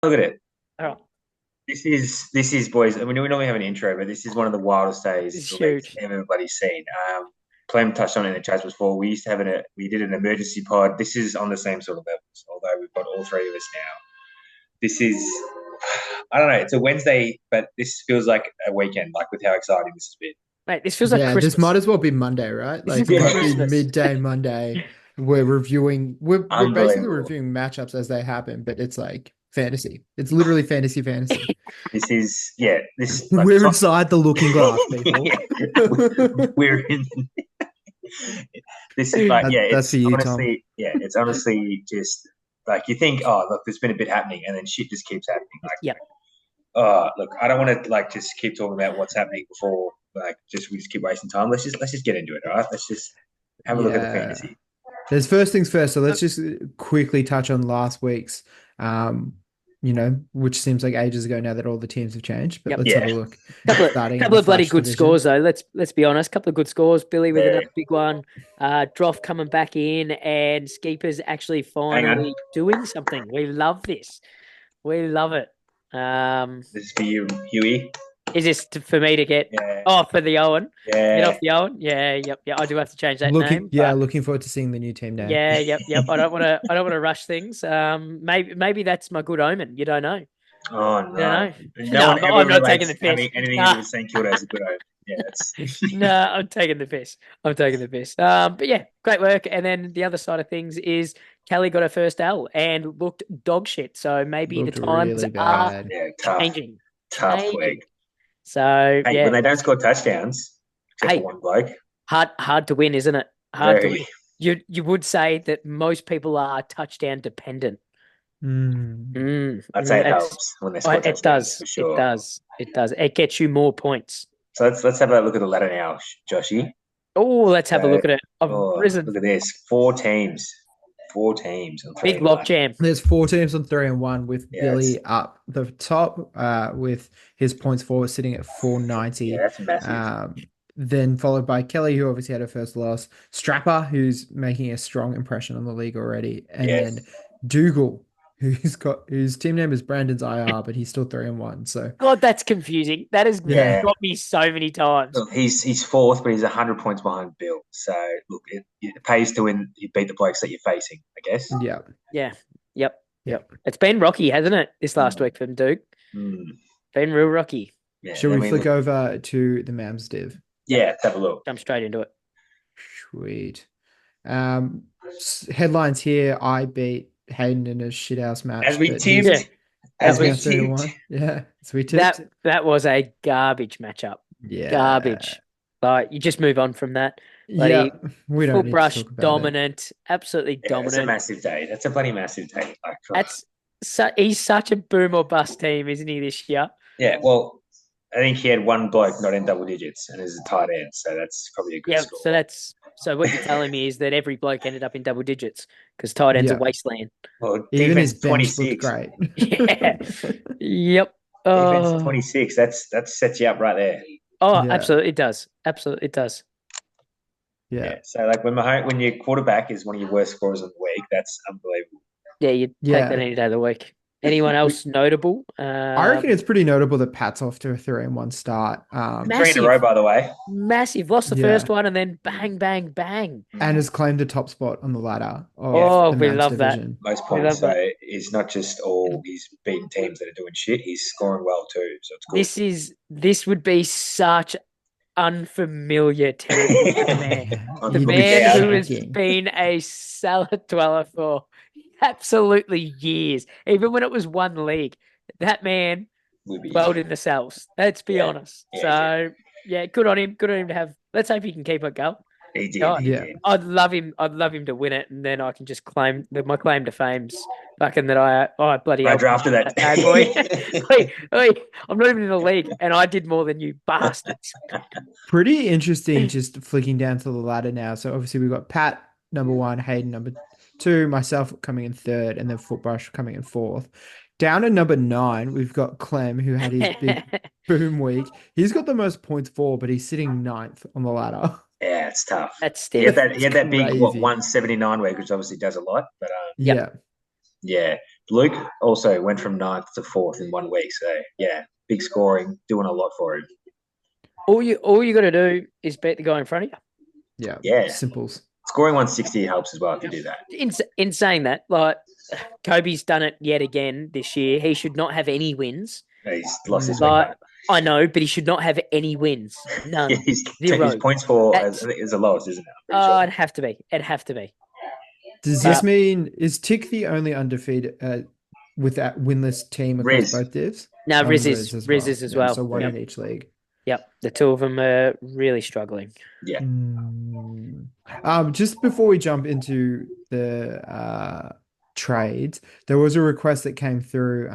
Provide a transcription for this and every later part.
Look at it. Oh, This is boys. I mean, we normally have an intro, but this is one of the wildest days this is the league's huge. everybody's seen. Clem touched on it in the chats before. We used to have we did an emergency pod. This is on the same sort of levels, although we've got all three of us now. This is, I don't know. It's a Wednesday, but this feels like a weekend. Like with how exciting this has been. Mate, this feels like Yeah, this might Christmas. as well be Monday, right? This is Like it like might be Christmas. midday Monday. We're basically Unbelievable. reviewing matchups as they happen, but it's like fantasy. It's literally fantasy. This is This like We're inside the looking glass, people. yeah, we're in. This is like That's it's for you, Tom. honestly it's honestly just like you think, oh look, there's been a bit happening, and then shit just keeps happening. Like, Yep. oh look, I don't want to like just keep talking about what's happening before we just keep wasting time. Let's just get into it, all right? Let's just have a look at the Yeah. fantasy. There's first things first. So let's just quickly touch on last week's, um, which seems like ages ago now that all the teams have changed. But Yep. let's have Yeah, a look. Couple of Starting at couple the of bloody flash good division. scores though. Let's be honest. Couple of good scores. Billy with yeah. another big one. Droff coming back in, and Skeeper's actually Hang on, finally doing something. We love this. We love it. this is for you, Huey. Is this for me to get? Yeah, Oh, for the Owen. Get yeah. off the Owen. Yeah, yep, yeah. I do have to change that name, but Looking forward to seeing the new team name. yeah, yep. I don't want to. I don't want to rush things. Maybe that's my good omen. You don't know. Oh You don't no, know. no No, one I'm ever not taking relates the piss. having anything to do Nah, with St Kilda as a good omen. Yeah, that's no, I'm taking the piss. I'm taking the piss. But yeah, great work. And then the other side of things is Kelly got her first L and looked dog shit. So maybe the Looked times really are bad. yeah, tough, changing. tough Changing. week. So Hey, when yeah. they don't score touchdowns, except for Hey, one bloke, hard to win, isn't it? Hard to win. very. You would say that most people are touchdown dependent. Mm. I'd say it It's helps when they score it touchdowns does. for It sure. does. It does. It gets you more points. So let's have a look at the ladder now, Joshy. Oh, let's have a So, look at it. I've risen. look at this, four teams on three Big and lock one. jam. There's four teams on 3-1 with Yeah, Billy up the top, with his points forward sitting at 490. that's massive. Then followed by Kelly, who obviously had her first loss, Strapper, who's making a strong impression on the league already, and Yes. then Dougal, whose team name is Brandon's IR, but he's still 3-1. So God, that's confusing. That has Yeah. got me so many times. Look, he's fourth, but he's 100 points behind Bill. So look, it pays to win. You beat the blokes that you're facing, I guess. yeah, Yeah. Yep. It's been rocky, hasn't it, this last week from Duke? Mm, Been real rocky. yeah. Shall then we flick look- over to the Mams div? Yeah, let's have a look. Jump straight into it. Sweet. Headlines here. I beat Hayden in a shithouse match. As we but tipped, he's- as we he's 3-1. tipped. Yeah, as we tipped. That was a garbage matchup. Yeah. Garbage. Like you just move on from that. Yeah, Bloody we don't full need to brush talk about it. dominant. Absolutely Yeah, it's a dominant. massive day. That's a bloody massive day. Like, He's such a boom or bust team, isn't he, this year? yeah. Well, I think he had one bloke not in double digits, and is a tight end, so that's probably a good Yeah, score. so what you're telling me is that every bloke ended up in double digits because tight end's a Yeah. wasteland. Well, Even his defense bench 26. looked great. Yeah. Yep. Defense Oh, 26. That sets you up right there. oh, Yeah. absolutely it does. Absolutely it does. Yeah. Yeah. So like when your quarterback is one of your worst scorers of the week, that's unbelievable. Yeah, you take Yeah. that any day of the week. Anyone else notable? I reckon it's pretty notable that Pat's off to a 3-1 start. Three in a row, by the way. Massive. Lost the Yeah. first one and then bang, bang, bang. And has claimed a top spot on the ladder of Oh, the we Mavs love that. division. Most We points. love So he's not just all he's beating teams that are doing shit. He's scoring well too. So it's good. This would be such unfamiliar territory for the man. On The He'd be man who has shaking. been a cellar dweller for absolutely years, even when it was one league. That man Would be- dwelled in the cells. Let's be Yeah. honest. Yeah, So yeah, good on him. Good on him to have. Let's hope he can keep it going. He did. Yeah. He Yeah. did. I'd love him. I'd love him to win it, and then I can just claim that my claim to fame's fucking that I bloody I hell drafted that. bad boy. Oi, I'm not even in the league, and I did more than you bastards. Pretty interesting just flicking down to the ladder now. So obviously we've got Pat number 1, Hayden number 2, myself coming in 3rd, and then Footbrush coming in 4th. Down at number 9, we've got Clem, who had his big boom week. He's got the most points for, but he's sitting 9th on the ladder. Yeah, it's tough. That's He had stiff. that big crazy. 179 week, which obviously does a lot. But Yep. Yeah. yeah, Luke also went from 9th to 4th in 1 week. So yeah, big scoring, doing a lot for him. All you got to do is beat the guy in front of you. Yeah. Simples. Scoring 160 helps as well if you do that. In saying that, like Kobe's done it yet again this year. He should not have any wins. He's lost his week. Like, I know, but he should not have any wins. None. Yeah, his Zero. points for is the lowest, isn't it? I'm pretty sure. It'd have to be. It'd have to be. Does this mean is Tick the only undefeated with that winless team across Riz. both divs? No, Riz is as well. So one in each league. Yep, the two of them are really struggling. Yeah. Just before we jump into the trades, there was a request that came through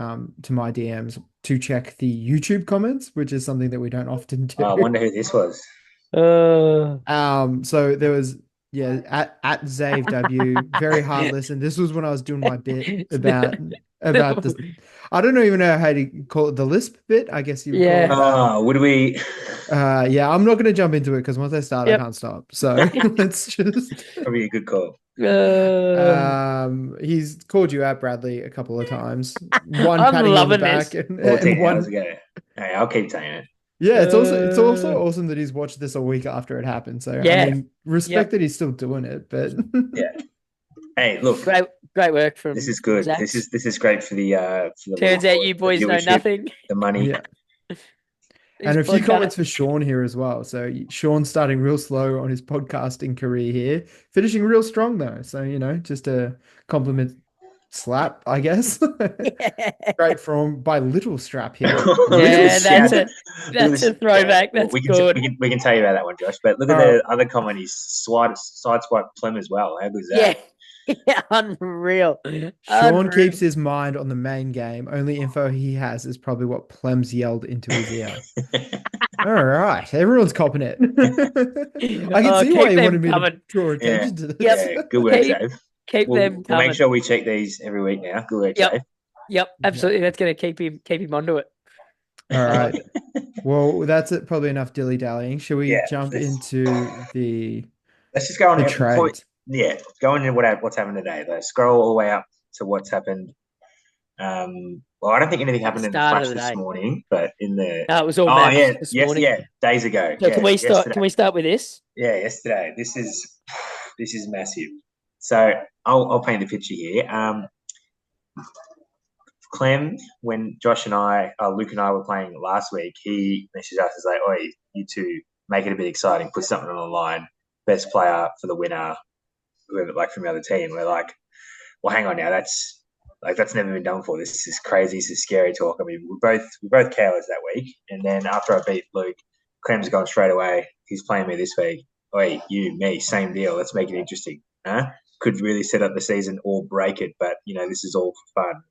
to my DMs to check the YouTube comments, which is something that we don't often do. I wonder who this was. So there was at Zave W, very hard listen. This was when I was doing my bit about this. I don't even know how to call it, the lisp bit, I guess you would call it. Would we? Yeah, I'm not going to jump into it because once I start, I can't stop. So let's just Probably a good call. He's called you out, Bradley, a couple of times. One I'm patting on the loving back this. and 14 one. hours ago. Hey, I'll keep saying it. Yeah, it's also awesome that he's watched this a week after it happened. So I mean, respect that he's still doing it, but yeah. Hey, look, great work from. This is good. Zach. This is great for the Turns out you boys know nothing. The money. Yeah. And a few comments for Sean here as well. So Sean's starting real slow on his podcasting career here, finishing real strong though. So just a compliment. Slap, I guess. Straight from by Little Strap here. Yeah, that's a throwback. That's good. We can tell you about that one, Josh. But look at the other comment. He's side swipe Clem as well. How good is that? Yeah, unreal. Sean keeps his mind on the main game. Only info he has is probably what Plem's yelled into his ear. All right, everyone's copping it. I can see why you wanted me to draw attention to this. Yeah, good work, Dave. We'll make sure we check these every week now. Good work, Dave. Yep, absolutely. That's going to keep him onto it. All right. Well, that's it. Probably enough dilly dallying. Shall we jump into the? Let's just go on the trade. Go into what's happened today. Let's scroll all the way up to what's happened. Well, I don't think anything happened in the flash this morning, but in the it was all this morning. days ago. So can we start? Can we start with this? Yeah, yesterday. This is massive. So I'll paint the picture here. Clem, when Josh and Luke and I were playing last week, he messaged us and like, "Oi, you two, make it a bit exciting. Put something on the line. Best player for the winner, whoever from the other team." We're like, "Well, hang on now. That's never been done before. This is crazy. This is scary talk." I mean, we're both careless that week. And then after I beat Luke, Clem's gone straight away. He's playing me this week. Oi, you, me, same deal. Let's make it interesting. Huh? Could really set up the season or break it, but this is all for fun.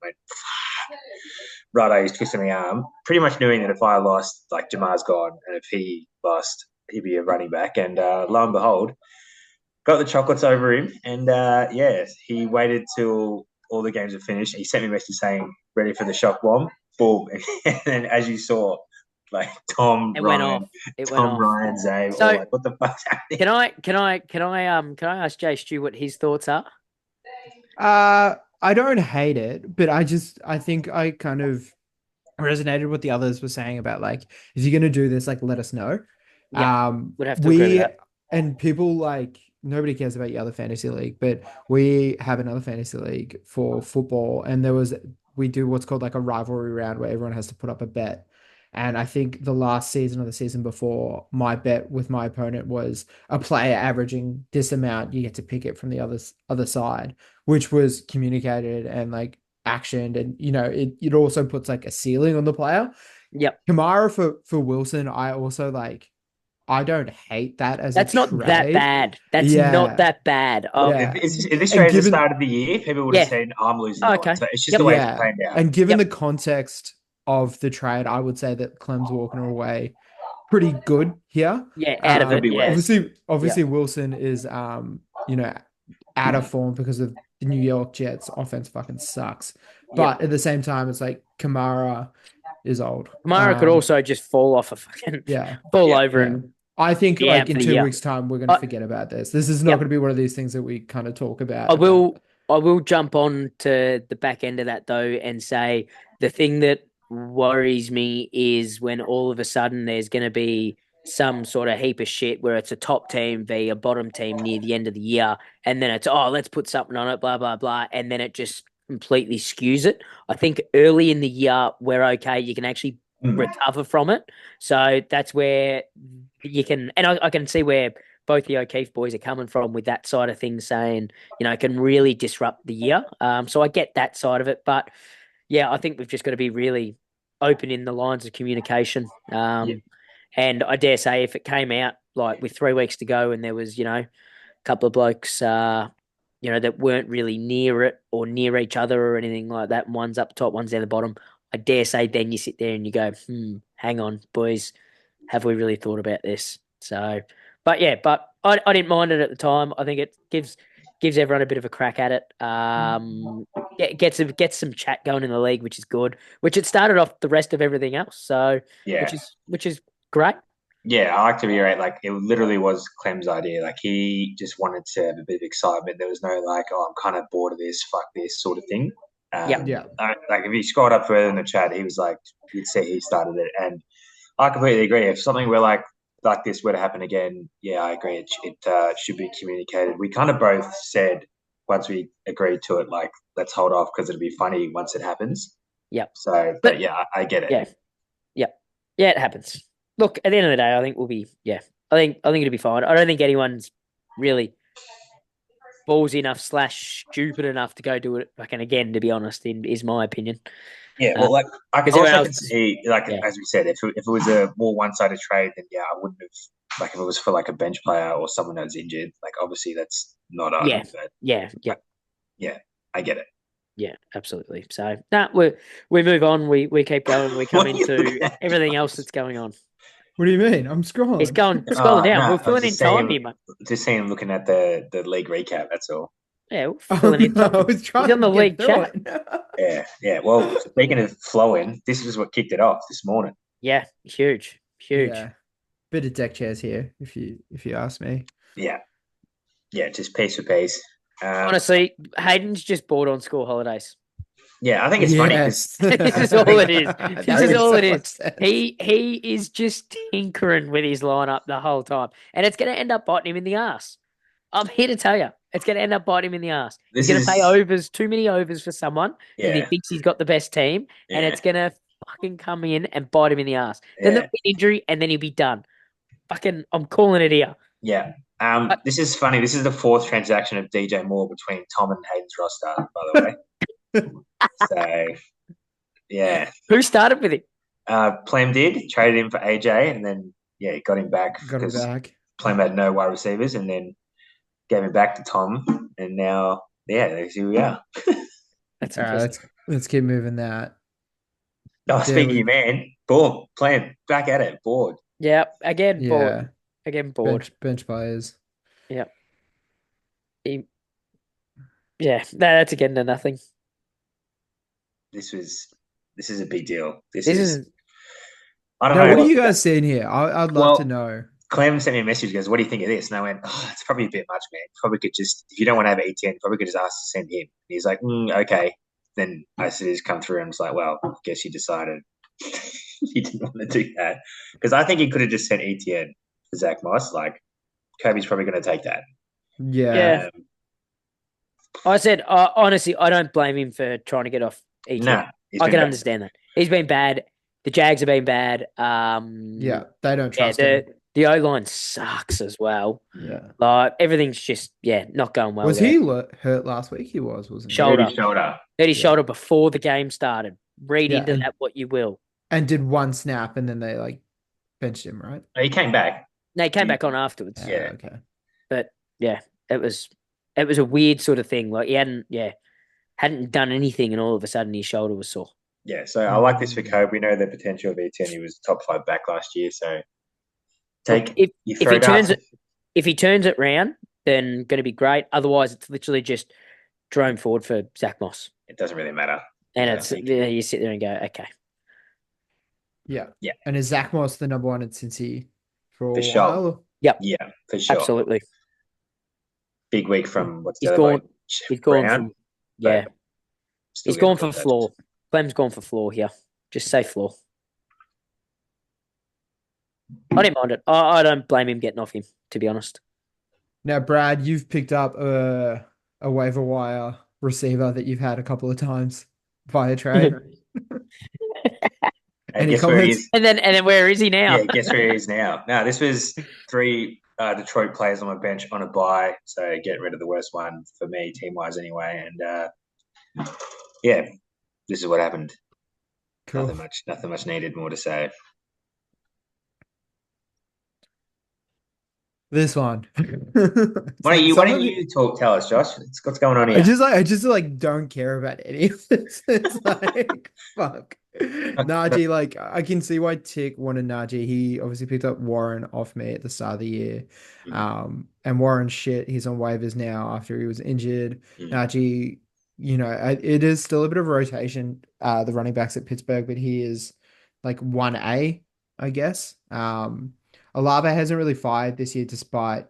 Righto, he's twisting my arm, pretty much knowing that if I lost, Jamar's gone, and if he lost, he'd be a running back. And lo and behold, got the chocolates over him, and he waited till all the games were finished. He sent me a message saying, "Ready for the shock bomb?" Boom, and then as you saw, Tom, Ryan, Zay, so, what the fuck's happening? Can I ask Jay Stu what his thoughts are? I don't hate it, but I think I kind of resonated with what the others were saying about if you're gonna do this, let us know. Yeah, would have to agree with that. And people nobody cares about your other fantasy league, but we have another fantasy league for football, and we do what's called a rivalry round where everyone has to put up a bet. And I think the last season or the season before, my bet with my opponent was a player averaging this amount. You get to pick it from the other side, which was communicated and actioned. And, it also puts a ceiling on the player. Yep. Kamara for Wilson, I also I don't hate that as That's not trade. that bad. That's not that bad. If this trade at the start of the year, people would have said, "I'm losing." Okay. So it's just the way it's playing out. And given the context of the trade, I would say that Clem's walking away pretty good here. Yeah, out of it. Yeah. Obviously, Wilson is out of form because of the New York Jets offense fucking sucks. But at the same time, it's Kamara is old. Kamara could also just fall off a fucking over and. I think in 2 weeks' time we're going to forget about this. This is not going to be one of these things that we kind of talk about. I will I will jump on to the back end of that though and say the thing that worries me is when all of a sudden there's going to be some sort of heap of shit where it's a top team v a bottom team near the end of the year, and then it's let's put something on it, blah blah blah, and then it just completely skews it. I think early in the year we're okay. You can actually recover from it, so that's where you can, and I can see where both the O'Keefe boys are coming from with that side of things, saying, it can really disrupt the year. So I get that side of it. But yeah, I think we've just got to be really open in the lines of communication. And I dare say if it came out like with 3 weeks to go and there was, a couple of blokes, that weren't really near it or near each other or anything like that, and one's up top, one's down the bottom, I dare say then you sit there and you go, hang on, boys, have we really thought about this? So, but I didn't mind it at the time. I think it gives everyone a bit of a crack at it. Gets some chat going in the league, which is good. Which it started off the rest of everything else. So Yeah. which is great. Yeah, I like to reiterate, like, it literally was Clem's idea. Like, he just wanted to have a bit of excitement. There was no, like, I'm kind of bored of this, fuck this sort of thing. Yeah. Like, if you scrolled up further in the chat, he was like, you'd say he started it. And I completely agree. If something were like this were to happen again, yeah, I agree. It should be communicated. We kind of both said once we agreed to it, like, let's hold off because it'll be funny once it happens. Yep. So, but yeah, I get it. Yeah. Yeah, it happens. Look, at the end of the day, I think we'll be, I think it'll be fine. I don't think anyone's really ballsy enough / stupid enough to go do it fucking again, to be honest, is my opinion. Yeah, well, like, I can Because also see, like, as we said, if it was a more one-sided trade, then yeah, I wouldn't have, like, if it was for like a bench player or someone that was injured, like, obviously that's not on. Yeah. But Yeah, I get it. yeah, absolutely. So we move on. We keep going. We come into everything else that's going on. What do you mean? I'm scrolling. He's scrolling down. No, We're filling in time here, mate. Just seeing him looking at the league recap. That's all. Yeah, we're filling in time. I was trying He's on the to league get through chat. it. Yeah. Well, speaking of flowing, this is what kicked it off this morning. Yeah, huge. Yeah. Bit of deck chairs here, if you ask me. Yeah, just piece for piece. Honestly, Hayden's just bored on school holidays. Yeah, I think it's funny. This is all it is. This is all it is. He is just tinkering with his lineup the whole time, and it's going to end up biting him in the ass. I'm here to tell you, it's going to end up biting him in the ass. He's going to pay too many overs for someone because he thinks he's got the best team, and it's going to fucking come in and bite him in the ass. Then there'll be an injury, and then he'll be done. Fucking, I'm calling it here. Yeah. This is funny. This is the 4th transaction of DJ Moore between Tom and Hayden's roster, by the way. So, yeah. Who started with him? Plem did, traded him for AJ, and then, got him back. Plem had no wide receivers, and then gave him back to Tom, and now, here we are. That's all right, let's keep moving that. Oh, speaking of man, boom, Plem, back at it, bored. Yeah, again, bored. Again, bored. Bench players. Yeah. That's again to nothing. This is a big deal. This is. I don't know. What are you guys seeing here? I'd love to know. Clem sent me a message. Goes, "What do you think of this?" And I went, "It's probably a bit much, man. Probably could just, if you don't want to have ETN, probably could just ask to send him." And he's like, "Okay." Then I said, "He's come through," and it's like, "Well, I guess he decided he didn't want to do that," because I think he could have just sent ETN for Zach Moss. Like, Kobe's probably going to take that. Yeah. I said, honestly, I don't blame him for trying to get off ETN. Nah, I can understand that. He's been bad. The Jags have been bad. They don't trust him. The O-line sucks as well. Yeah. Like, everything's just, not going well. Was he hurt last week? He wasn't he? Shoulder. Hurt his Yeah. shoulder before the game started. Read into that what you will. And did one snap, and then they, benched him, right? He came back. No, he came back on afterwards. Yeah. Okay. But, it was a weird sort of thing. Like, he hadn't done anything, and all of a sudden his shoulder was sore. Yeah, so I like this for Kobe. We know the potential of ETN. He was top 5 back last year, so if he turns it round, then going to be great. Otherwise, it's literally just Jerome Ford for Zach Moss. It doesn't really matter. And you sit there and go, okay. Yeah. Yeah. And is Zach Moss the number one at Cincy for a while? Sure. Yep. Yeah, for sure. Absolutely. Big week from what's the He's other gone. one? He's gone Brown. from yeah. Still He's gone getting for touches. floor. Clem's gone for floor here. Just say floor. I didn't mind it. I don't blame him getting off him, to be honest. Now, Brad, you've picked up a waiver wire receiver that you've had a couple of times via trade. And Any guess where he comments? is? And then where is he now? Yeah, guess where he is now. Now, this was 3 Detroit players on my bench on a bye, so getting rid of the worst one for me, team-wise anyway. And, yeah, this is what happened. Cool. Nothing much needed more to say. This one. Why don't you tell us, Josh? What's going on here? I just don't care about any of this. It's like fuck. Najee, like I can see why Tick wanted Najee. He obviously picked up Warren off me at the start of the year. And Warren he's on waivers now after he was injured. Najee, it is still a bit of a rotation, the running backs at Pittsburgh, but he is like 1A, I guess. Olave hasn't really fired this year despite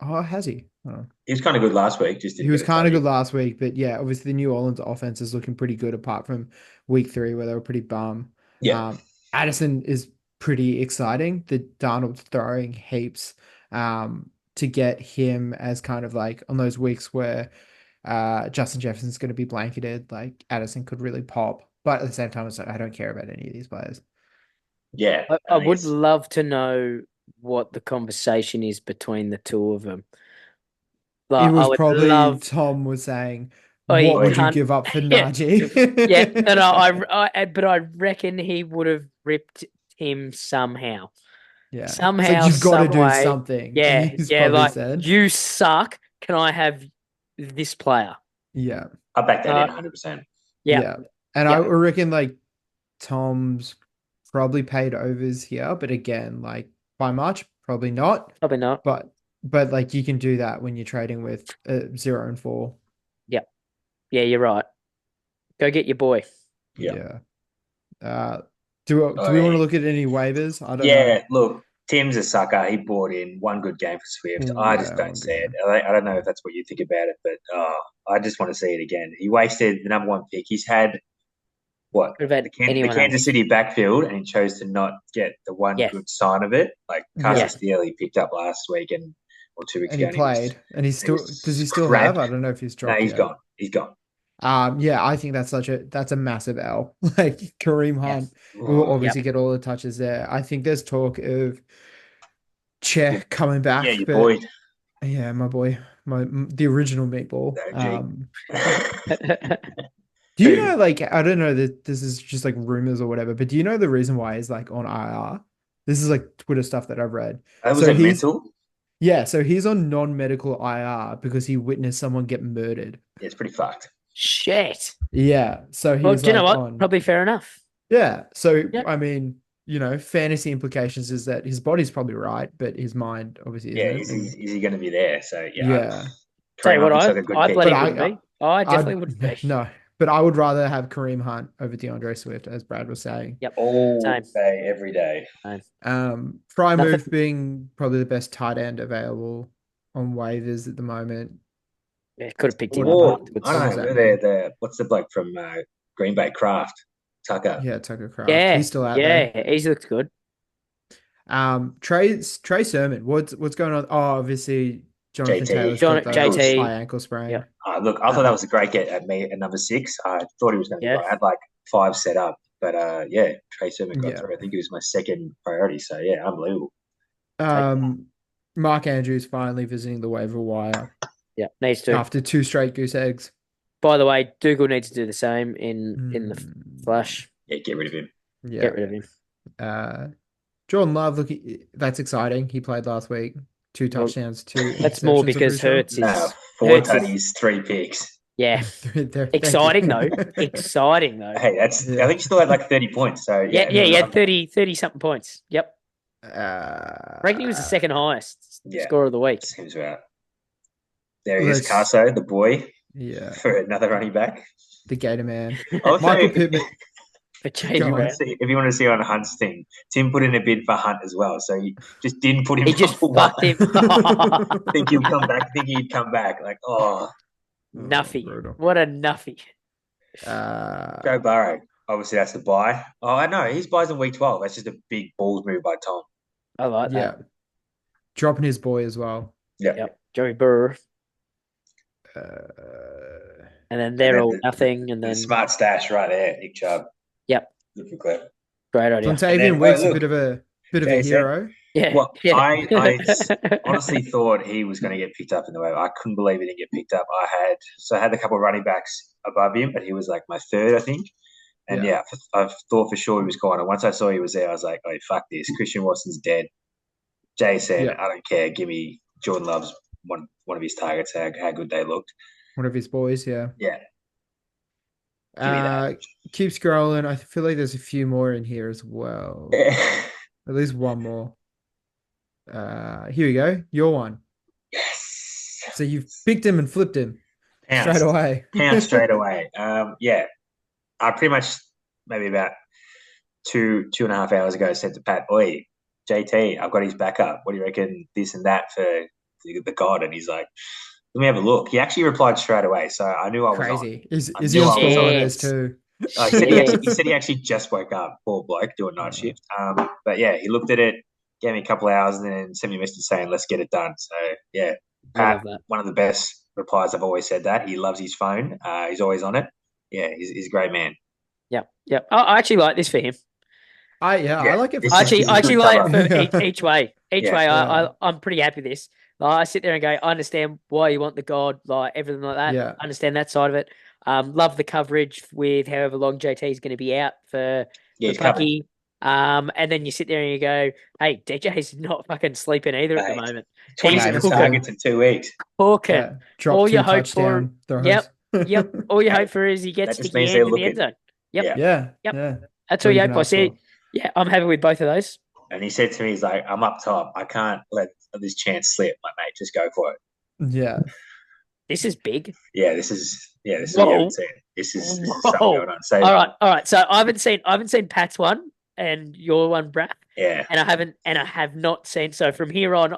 has he? I don't know. He was kind of good last week. He was kind of good last week, but yeah, obviously the New Orleans offense is looking pretty good apart from week 3 where they were pretty bum. Yeah. Addison is pretty exciting. The Darnold's throwing heaps to get him as kind of like on those weeks where Justin Jefferson's going to be blanketed, like Addison could really pop. But at the same time, it's like, I don't care about any of these players. Yeah. I would love to know what the conversation is between the two of them. Like, it was probably Tom was saying, what would you give up for Najee? But I reckon he would have ripped him somehow. Yeah. Somehow, you've got to do something. Yeah. Like, you suck. Can I have this player? Yeah. I back that in 100%. Yeah. And I reckon like Tom's probably paid overs here, but again, like by much, probably not. Probably not. But like you can do that when you're trading with 0 and 4. Yeah. Yeah, you're right. Go get your boy. Yeah. Do we want to look at any waivers? I don't know. Yeah, look, Tim's a sucker. He bought in one good game for Swift. I just don't see it. I don't know if that's what you think about it, but I just want to see it again. He wasted the number 1 pick. He's had the Kansas City backfield, and he chose to not get the one good sign of it. Like Carson Steele, he picked up last week or 2 weeks ago. And he played, and he still does he still have? I don't know if he's dropped. No, he's gone. He's gone. Yeah, I think that's a massive L. Like Kareem Hunt will obviously get all the touches there. I think there's talk of Che coming back. Yeah, your boy. Yeah, my boy, the original meatball. Do you know, like, I don't know that this is just like rumors or whatever, but do you know the reason why he's like on IR? This is like Twitter stuff that I've read. Was it mental? Yeah, so he's on non-medical IR because he witnessed someone get murdered. Yeah, it's pretty fucked. Shit. Yeah, so he's do you know what? Probably fair enough. Yeah, so I mean, fantasy implications is that his body's probably right, but his mind obviously isn't. Is he going to be there? So yeah. Tell you what, I bloody wouldn't be. I definitely wouldn't be. No, but I would rather have Kareem Hunt over DeAndre Swift, as Brad was saying. Yep. All day, every day. Frymouth being probably the best tight end available on waivers at the moment. Yeah, could have picked him up. I don't know. What's the bloke from Green Bay? Kraft. Tucker. Yeah, Tucker Kraft. Yeah, he's still out there. Yeah, he looks good. Trey Sermon. What's going on? Oh, obviously Jonathan Taylor's got JT high ankle sprain. Yeah. Look, I thought that was a great get at me at number 6. I thought he was going to be. I had like 5 set up, but Trey Sermon got through. I think he was my second priority. So yeah, unbelievable. Mark Andrews finally visiting the waiver wire. Yeah, needs to after 2 straight goose eggs. By the way, Dougal needs to do the same in the flash. Yeah, get rid of him. Yeah. Get rid of him. Jordan Love, look, that's exciting. He played last week. 2 touchdowns, 2. That's more because Hurts is 4 tutties, 3 picks. Yeah, exciting though. Exciting though. Hey, that's. I think he still had like 30 points. So he had 30 something points. Yep. I reckon he was the second highest scorer of the week. Seems about. There he is, Carso, the boy. Yeah. For another running back. The Gator Man. Michael Pittman. If you want to see on Hunt's thing, Tim put in a bid for Hunt as well, so he just didn't put him. He just fucked him. Think he'd come back. Like, oh, Nuffy. brutal. What a nuffy. Joe Burrow. Obviously, that's the buy. Oh, I know. His buy's in week 12. That's just a big balls move by Tom. I like Yeah. that. Dropping his boy as well. Yeah. Yep. Joey Burr. Uh, And then they're then all nothing. And The then, smart stash right there, Nick Chubb. yep. Good for Cliff. Great idea. Dontavian then- Weeks oh, a bit of a Jason. hero. Yeah. Well, yeah. I honestly thought he was going to get picked up in the waiver. I couldn't believe he didn't get picked up. I had a couple of running backs above him, but he was like my third, I think. And I thought for sure he was gone. And once I saw he was there, I was like, oh, fuck this. Christian Watson's dead. Jay said, Yeah. I don't care. Give me Jordan Love's one of his targets, how good they looked. One of his boys, yeah. Yeah. Give me that. Keep scrolling. I feel like there's a few more in here as well. At least one more. Here we go. Your one. Yes. So you've picked him and flipped him straight away. Pound straight away. Yeah. I pretty much maybe about 2.5 hours ago said to Pat, "Oi, JT, I've got his backup. What do you reckon? This and that for the God?" And he's like, "Let me have a look." He actually replied straight away, so I knew I was Crazy. on. Is I he knew on I was school on. holidays too? He said he actually just woke up, poor bloke, doing night shift. But yeah, he looked at it, gave me a couple of hours, and then sent me a message saying, "Let's get it done." So yeah, I love Pat, that. one of the best replies. I've always said that. He loves his phone. He's always on it. Yeah, he's a great man. Yep. Yep. I actually like this for him. I Yeah, like it. this For is- I this is actually good like cover. it for each way. Each Yeah. way, Yeah. I'm pretty happy with this. Like, I sit there and go, I understand why you want the God, like everything like that. Yeah. I understand that side of it. Love the coverage with however long JT is going to be out for Yeah, he's covered. Pucky. And then you sit there and you go, hey, DJ's not fucking sleeping either at the Mate, moment. 27 He's targets in 2 weeks. Cooking. Yeah. Drop All two you hope for- touchdown throws. Yep. All you Hey, hope for is he gets that just sticky means hands they're in the end looking. zone. Yep. Yeah. Yeah. Yep. Yeah. That's What all you you hope can for. ask See, for. yeah, I'm happy with both of those. And he said to me, he's like, "I'm up top. I can't let this chance slip, my mate. Just go for it." Yeah. This is big. Yeah, this is we Whoa. haven't seen. This is something Whoa. going on. So All right. So I haven't seen Pat's one and your one, Brad, yeah, and I have not seen. So from here on,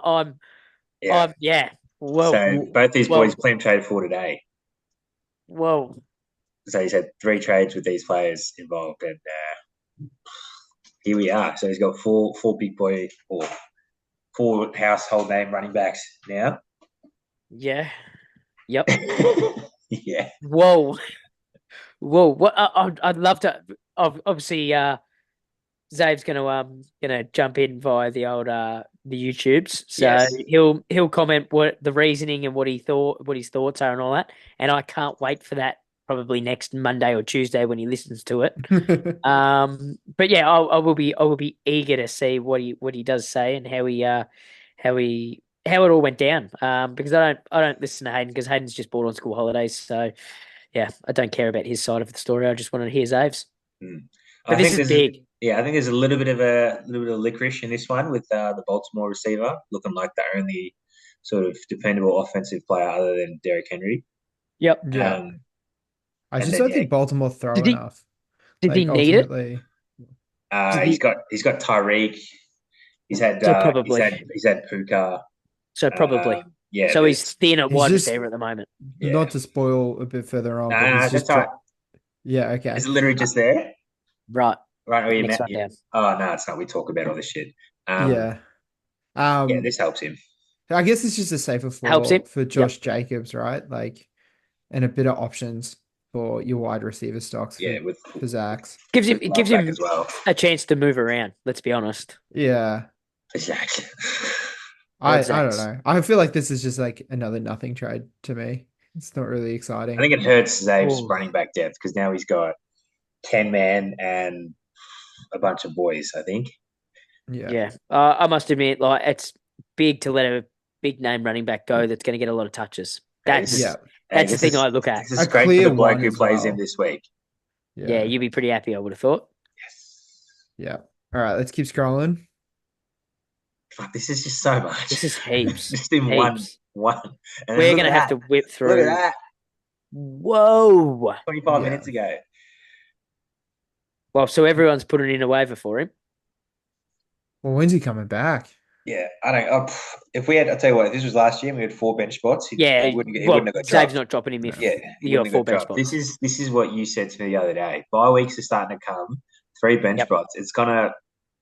yeah. Whoa, So both these whoa. boys Clem traded for today. whoa. So he's had 3 trades with these players involved, and here we are. So he's got four big boy or 4 household name running backs now. Yeah. Yep. Yeah. Whoa. What? I'd love to. Obviously, Zave's gonna jump in via the old the YouTubes, so Yes. he'll comment what the reasoning and what his thoughts are and all that. And I can't wait for that. Probably next Monday or Tuesday when he listens to it. But yeah, I will be eager to see what he does say and how it all went down. Because I don't listen to Hayden because Hayden's just bought on school holidays, so yeah, I don't care about his side of the story. I just wanted to hear Zave's. But this is big. I think there's a little bit of licorice in this one with the Baltimore receiver looking like the only sort of dependable offensive player other than Derrick Henry. Yep. Yeah. I and just then, don't yeah. think Baltimore throw Did he- enough. Did he need it? ultimately. He's got Tyreek. He's had So probably. he's had Puka. So probably. Yeah. So he's thin at he's wide just- receiver at the moment. Yeah. Not to spoil a bit further on, but Nah, he's that's just all right. Yeah, okay. Is it literally just there? Right. Right where you Next met? one down. Oh no, it's not. We talk about all this shit. Yeah. Yeah, this helps him. I guess it's just a safer Helps floor him. for Josh Jacobs, right? Like, and a bit of options for your wide receiver stocks Yeah, for, with for Zach's. It gives him as well. a chance to move around. Let's be honest. Yeah. Exactly. I Zach's. don't know. I feel like this is just like another nothing trade to me. It's not really exciting. I think it hurts Zave's Ooh. running back depth because now he's got 10 man and a bunch of boys. I think. Yeah. I must admit, like it's big to let a big name running back go that's going to get a lot of touches. That's Yeah. that's the thing I look at. This is A great for clear the bloke one who as plays well. him this week. Yeah, you'd be pretty happy, I would have thought. Yes. Yeah. All right, let's keep scrolling. Fuck, this is just so much. This is heaps. Just in heaps. one. And We're look going to at have that. to whip Look through. at that. Whoa. 25 Yeah. minutes ago. Well, so everyone's putting in a waiver for him. Well, when's he coming back? Yeah, I don't. If we had, I tell you what, if this was last year, and we had 4 bench spots. Yeah, He wouldn't. He well, wouldn't have got Zave's dropped. not dropping him if Yeah, he you got wouldn't have 4 got bench dropped. spots. This is what you said to me the other day. Bye weeks are starting to come. 3 bench Yep. spots. It's gonna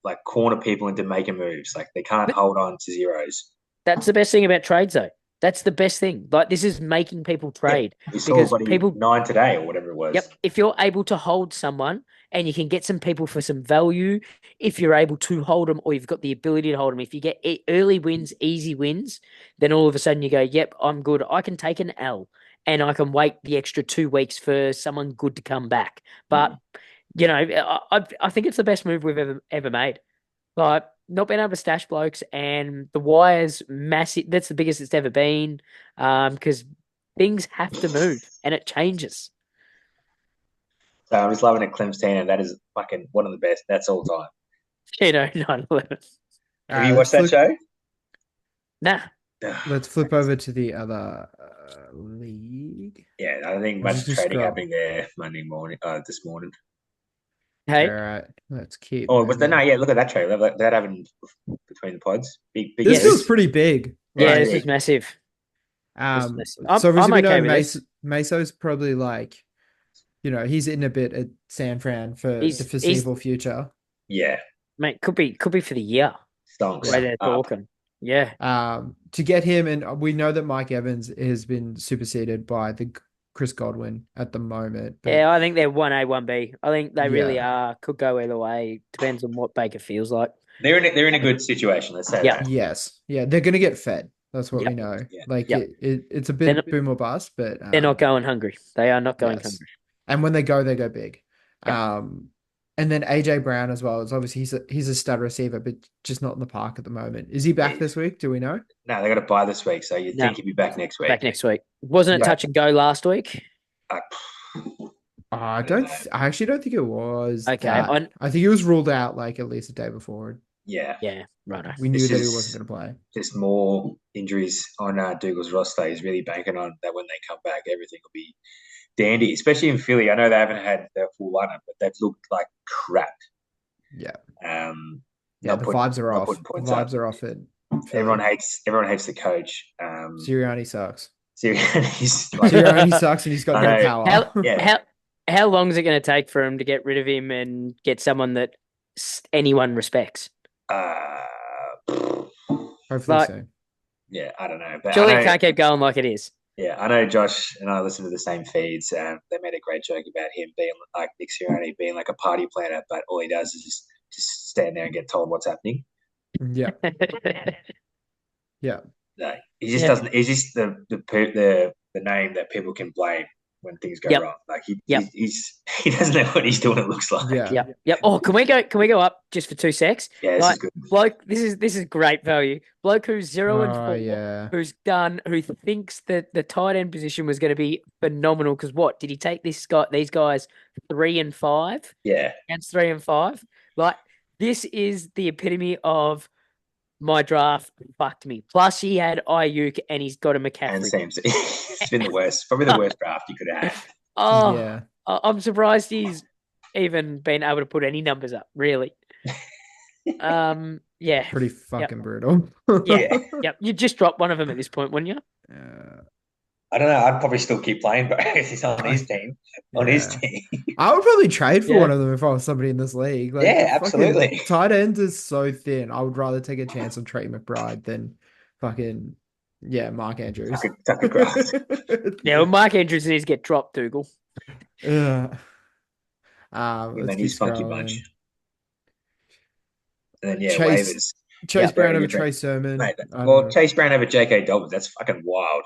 like corner people into making moves. Like they can't hold on to zeros. That's the best thing about trades, though. That's the best thing. Like, this is making people trade We saw because bloody people. 9 today or whatever it was. Yep. If you're able to hold someone and you can get some people for some value, if you're able to hold them or you've got the ability to hold them, if you get early wins, easy wins, then all of a sudden you go, yep, I'm good. I can take an L and I can wait the extra 2 weeks for someone good to come back. But, you know, I think it's the best move we've ever made. Like, not being able to stash blokes and the wire's massive. That's the biggest it's ever been because things have to move and it changes. So I'm just loving it, Clemson, and that is fucking one of the best. That's all time. You know, 9/11. Have you watched that show? Nah. Let's flip over to the other league. Yeah, I don't think much trading happening there Monday morning. This morning. Hey. All right, let's keep. Oh, was that? No, yeah. Look at that trade. That happened between the pods. Big. This feels pretty big. Yeah, Like, this is massive. so obviously I'm we know okay Meso's probably like, you know, he's in a bit at San Fran for the foreseeable future. Yeah, mate, could be for the year. Stonks. Where they're talking. Yeah. To get him, and we know that Mike Evans has been superseded by the Chris Godwin at the moment. But yeah, I think they're 1A, 1B. I think they really are. Could go either way. Depends on what Baker feels like. They're in a good situation. Let's say that. Yes. Yeah, they're going to get fed. That's what we know. Yeah. Like it's a bit boom or bust, but they're not going hungry. They are not going hungry. And when they go big. And then AJ Brown as well. It's obviously he's a stud receiver, but just not in the park at the moment. Is he back this week? Do we know? No, they got to buy this week, so you'd think he'd be back next week. Back next week. Wasn't it touch and go last week? I actually don't think it was. Okay, I think he was ruled out like at least a day before. Yeah, right. We knew that he wasn't going to play. Just more injuries on Dougal's roster. He's really banking on that when they come back, everything will be dandy, especially in Philly. I know they haven't had their full lineup, but they've looked like crap. Yeah. The vibes are off. The vibes are off. Everyone hates the coach. Sirianni sucks. Sirianni sucks, and he's got no power. How long is it going to take for him to get rid of him and get someone that anyone respects? Hopefully soon. Yeah, I don't know. But surely it can't keep going like it is. Yeah, I know Josh and I listen to the same feeds. They made a great joke about him being like Nick Sirianni being like a party planner, but all he does is just stand there and get told what's happening. Yeah. Yeah. No, he just doesn't. He's just the name that people can blame when things go wrong. Like he doesn't know what he's doing. It looks like. Yeah. Oh, can we go up just for 2 secs? Yeah, this is good. Bloke, this is great value. Bloke who's 0-4, who thinks that the tight end position was going to be phenomenal. Because what did he take these guys 3-5? Yeah, against 3-5. Like, this is the epitome of my draft fucked me. Plus, he had Ayuk and he's got a McCaffrey. And Sam, it's been the worst, probably the worst draft you could have had. Oh, yeah. I'm surprised he's even been able to put any numbers up, really. Yeah. Pretty fucking brutal. Yep. You just drop one of them at this point, wouldn't you? I don't know. I'd probably still keep playing, but he's on his team. His team. I would probably trade for one of them if I was somebody in this league. Like, absolutely. Tight end is so thin. I would rather take a chance on Trey McBride than fucking Mark Andrews. Tucker Kraft. Well, Mark Andrews needs to get dropped, Dougal. Yeah. And then he's funky bunch. And then waivers. Chase Brown over Trey Sermon. Mate, Chase Brown over J.K. Dobbins. That's fucking wild.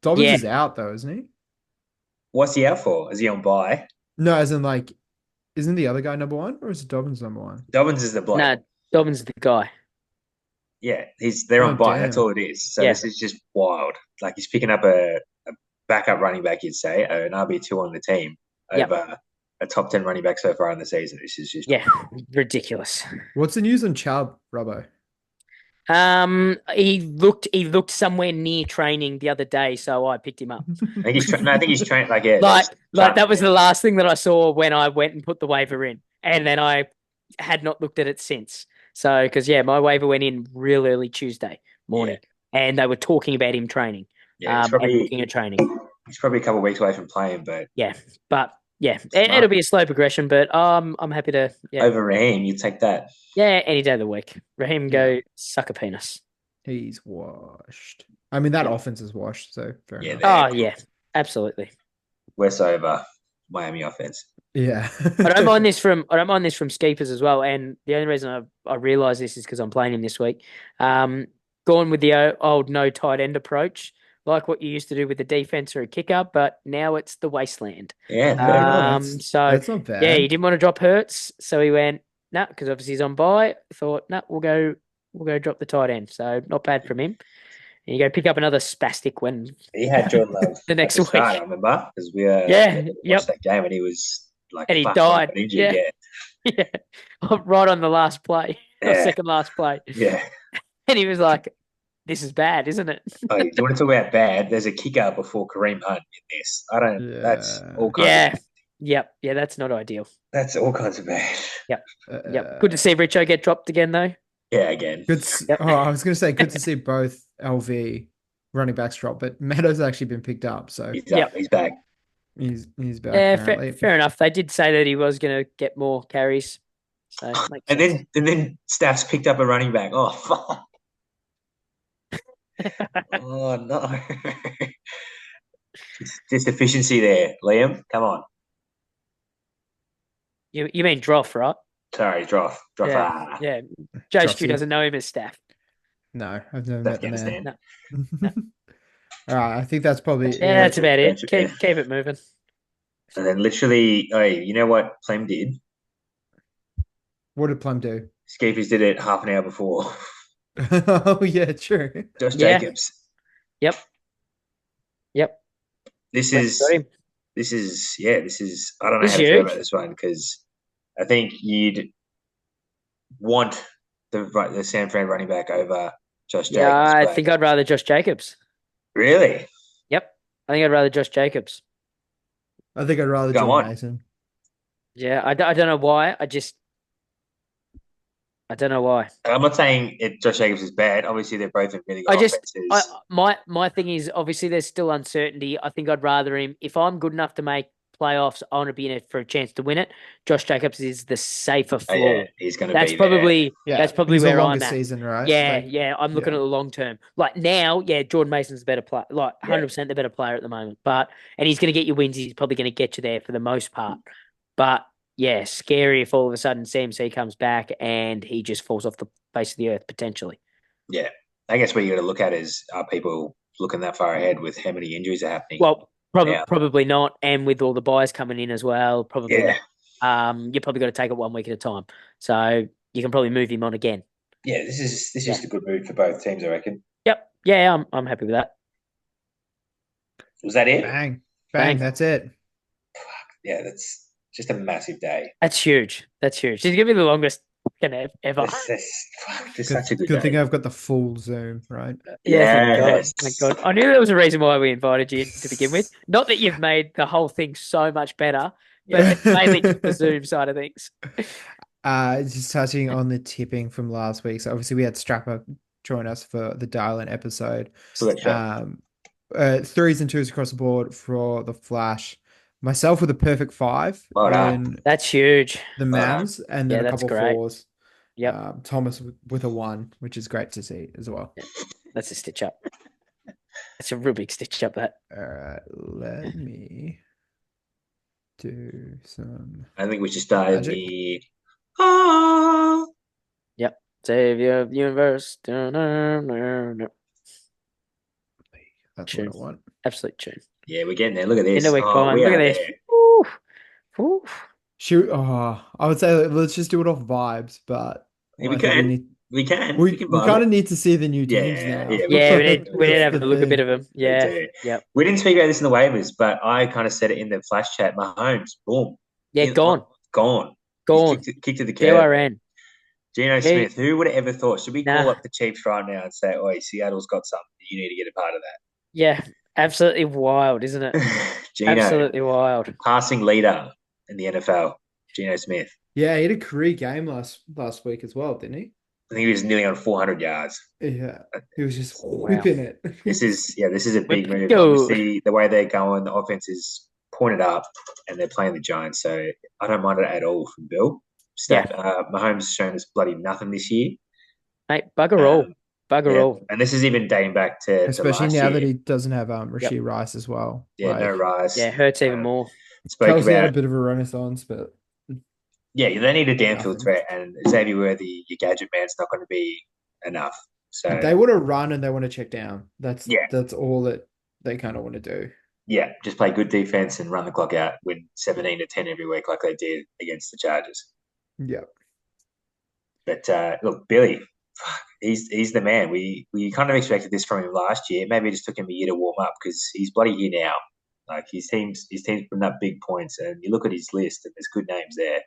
Dobbins is out though, isn't he? What's he out for? Is he on bye? No, as in like, isn't the other guy number one, or is it Dobbins number one? Dobbins is the bloke. No, Dobbins is the guy. Yeah, they're on bye. That's all it is. So this is just wild. Like he's picking up a backup running back, you'd say, an RB2 on the team over a top 10 running back so far in the season. This is just ridiculous. What's the news on Chubb, Robbo? He looked somewhere near training the other day, so I picked him up. I think he's trained like that was the last thing that I saw when I went and put the waiver in, and then I had not looked at it since. So, because my waiver went in real early Tuesday morning, and they were talking about him training, Yeah, and looking at training. he's probably a couple of weeks away from playing, but It'll be a slow progression, but I'm happy to over Raheem, you take that. any day of the week. Raheem, go suck a penis. He's washed. I mean, that offense is washed, so fair enough. Oh yeah, absolutely. We're sober. Miami offense. Yeah. I don't mind this from Skeepers as well, and the only reason I realise this is because I'm playing him this week. Gone with the old no tight end approach, like what you used to do with the defense or a kicker, but now it's the wasteland. Yeah, very nice. So that's not bad. Yeah, he didn't want to drop Hurts, so he went because obviously he's on bye. Thought we'll go drop the tight end. So not bad from him. And you go pick up another spastic when he had Jordan Love the next week. Start, I remember, because we watched that game and he was like, and he died. Injured, yeah, right on the last play, or second last play. Yeah, and he was like, "This is bad, isn't it?" Oh, do you want to talk about bad? There's a kicker before Kareem Hunt in this. I don't. Yeah. That's all kinds. Yeah, that's not ideal. That's all kinds of bad. Yep. Good to see Richo get dropped again, though. Yeah, again. Good. I was going to say good to see both LV running backs drop, but Meadows actually been picked up, so he's back. He's back. Yeah, fair enough. They did say that he was going to get more carries. So and then Staff's picked up a running back. Oh fuck. Oh no. Just efficiency there, Liam. Come on. You mean Droff, right? Sorry, Droff. Yeah. Joe Stew doesn't know him as Staff. No, I've never met the man. No. All right, I think that's probably that's about it. Keep it moving. And then literally, you know what Plem did? What did Plum do? Skeepers did it half an hour before. Oh yeah, true. Josh Jacobs. Yep. This is I don't know how to feel about this one because I think you'd want the San Fran running back over Josh Jacobs. Yeah, I think I'd rather Josh Jacobs. Really? Yep. I think I'd rather Josh Jacobs. I think I'd rather John Mason. Yeah, I don't know why. I don't know why. I'm not saying Josh Jacobs is bad. Obviously, they're both in really good offenses. My thing is, obviously, there's still uncertainty. I think I'd rather him. If I'm good enough to make playoffs, I want to be in it for a chance to win it. Josh Jacobs is the safer floor. Yeah, he's going to be there. That's probably where I'm at. Season, right? Yeah. I'm looking at the long term. Like now, Jordan Mason's a better player. Like 100% the better player at the moment. And he's going to get you wins. He's probably going to get you there for the most part. But yeah, scary if all of a sudden CMC comes back and he just falls off the face of the earth potentially. Yeah, I guess what you got to look at is are people looking that far ahead with how many injuries are happening? Well, probably not, and with all the buys coming in as well, probably. Not. You probably got to take it 1 week at a time, so you can probably move him on again. Yeah, this is a good move for both teams, I reckon. Yep. Yeah, I'm happy with that. Was that it? Bang. That's it. Yeah, that's just a massive day. That's huge. It's going to be the longest ever. This such a good thing I've got the full Zoom, right? Yeah, thank God. I knew there was a reason why we invited you to begin with. Not that you've made the whole thing so much better, but it's mainly just the Zoom side of things. Just touching on the tipping from last week. So obviously we had Strapper join us for the dial-in episode. Threes and twos across the board for the Flash. Myself with a perfect 5. That's huge. The Mams and then a couple fours. Yeah. Thomas with a 1, which is great to see as well. Yeah. That's a stitch up. That's a real big stitch up. That. All right, let me do some. I think we should start the. Yep. Savior of the universe. That's what I want. Absolute tune. Yeah, we're getting there. Look at this. Look at this. Oof. Shoot. I would say let's just do it off vibes, but we can. We kind of need to see the new teams now. Yeah, we did have a look a bit of them. Yeah. We didn't speak about this in the waivers, but I kind of said it in the flash chat. Mahomes, boom. Yeah, gone. Kicked to the curb. QRN. Geno Smith. Who would have ever thought? Should we call up the Chiefs right now and say, "Oi, Seattle's got something. You need to get a part of that." Yeah, absolutely wild, isn't it? Geno, absolutely wild. Passing leader in the NFL, Geno Smith. Yeah, he had a career game last week as well, didn't he? think he was nearly on 400 yards. Yeah, he was just Wow. whipping it. This is a big Whip move. go. Obviously, the way they're going, the offense is pointed up, and they're playing the Giants. So I don't mind it at all from Bill. Mahomes has shown us bloody nothing this year. Mate, bugger all. Bugger all. And this is even dating back to Especially last now year. that he doesn't have Rashid Rice as well. Yeah, no Rice. Yeah, it hurts even more. Spoke Kelsey had a about bit of a renaissance, but yeah, they need a downfield nothing. threat, and Xavier Worthy, your gadget man's not going to be enough. So they want to run and they want to check down. That's Yeah. all that they kind of want to do. yeah, just play good defense and run the clock out. Win 17-10 every week like they did against the Chargers. Yeah. But look, Billy, he's the man. We kind of expected this from him last year. Maybe it just took him a year to warm up because he's bloody here now. Like his team's putting up big points, and you look at his list, and there's good names there.